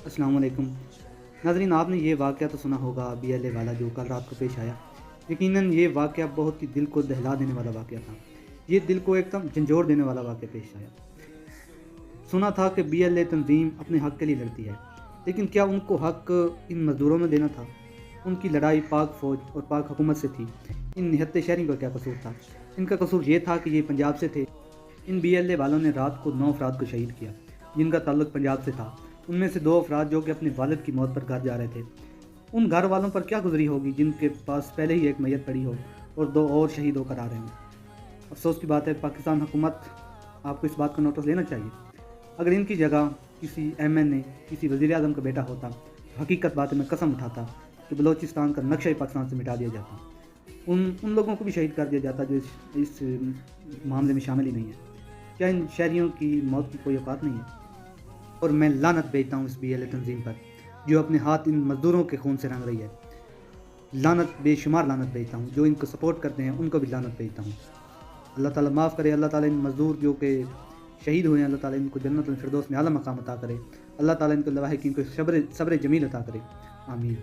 السلام علیکم ناظرین، آپ نے یہ واقعہ تو سنا ہوگا بی ایل اے والا جو کل رات کو پیش آیا۔ یقیناً یہ واقعہ بہت ہی دل کو دہلا دینے والا واقعہ تھا۔ یہ دل کو ایک دم جھنجھوڑ دینے والا واقعہ پیش آیا۔ سنا تھا کہ بی ایل اے تنظیم اپنے حق کے لیے لڑتی ہے، لیکن کیا ان کو حق ان مزدوروں میں دینا تھا؟ ان کی لڑائی پاک فوج اور پاک حکومت سے تھی۔ ان نہتے شہریوں کا کیا قصور تھا؟ ان کا قصور یہ تھا کہ یہ پنجاب سے تھے۔ ان بی ایل اے والوں نے رات کو 9 افراد کو شہید کیا جن کا تعلق پنجاب سے تھا۔ ان میں سے 2 افراد جو کہ اپنے والد کی موت پر گھر جا رہے تھے۔ ان گھر والوں پر کیا گزری ہوگی جن کے پاس پہلے ہی ایک میت پڑی ہو اور 2 اور شہید ہو کر آ رہے ہیں۔ افسوس کی بات ہے، پاکستان حکومت آپ کو اس بات کا نوٹس لینا چاہیے۔ اگر ان کی جگہ کسی ایم این اے، کسی وزیر اعظم کا بیٹا ہوتا تو حقیقت بات ہے میں قسم اٹھاتا کہ بلوچستان کا نقشہ ہی پاکستان سے مٹا دیا جاتا۔ ان لوگوں کو بھی شہید کر دیا جاتا جو اس معاملے میں شامل ہی نہیں ہے۔ کیا ان شہریوں کی موت کی کوئی اوقات نہیں ہے؟ اور میں لعنت بھیجتا ہوں اس بی ایل اے تنظیم پر جو اپنے ہاتھ ان مزدوروں کے خون سے رنگ رہی ہے۔ لعنت، بے شمار لعنت بھیجتا ہوں۔ جو ان کو سپورٹ کرتے ہیں ان کو بھی لعنت بھیجتا ہوں۔ اللہ تعالیٰ معاف کرے، اللہ تعالیٰ ان مزدور جو کہ شہید ہوئے ہیں، اللہ تعالیٰ ان کو جنت الفردوس میں اعلیٰ مقام عطا کرے۔ اللہ تعالیٰ ان کو لواحقین کو صبر جمیل عطا کرے، آمین۔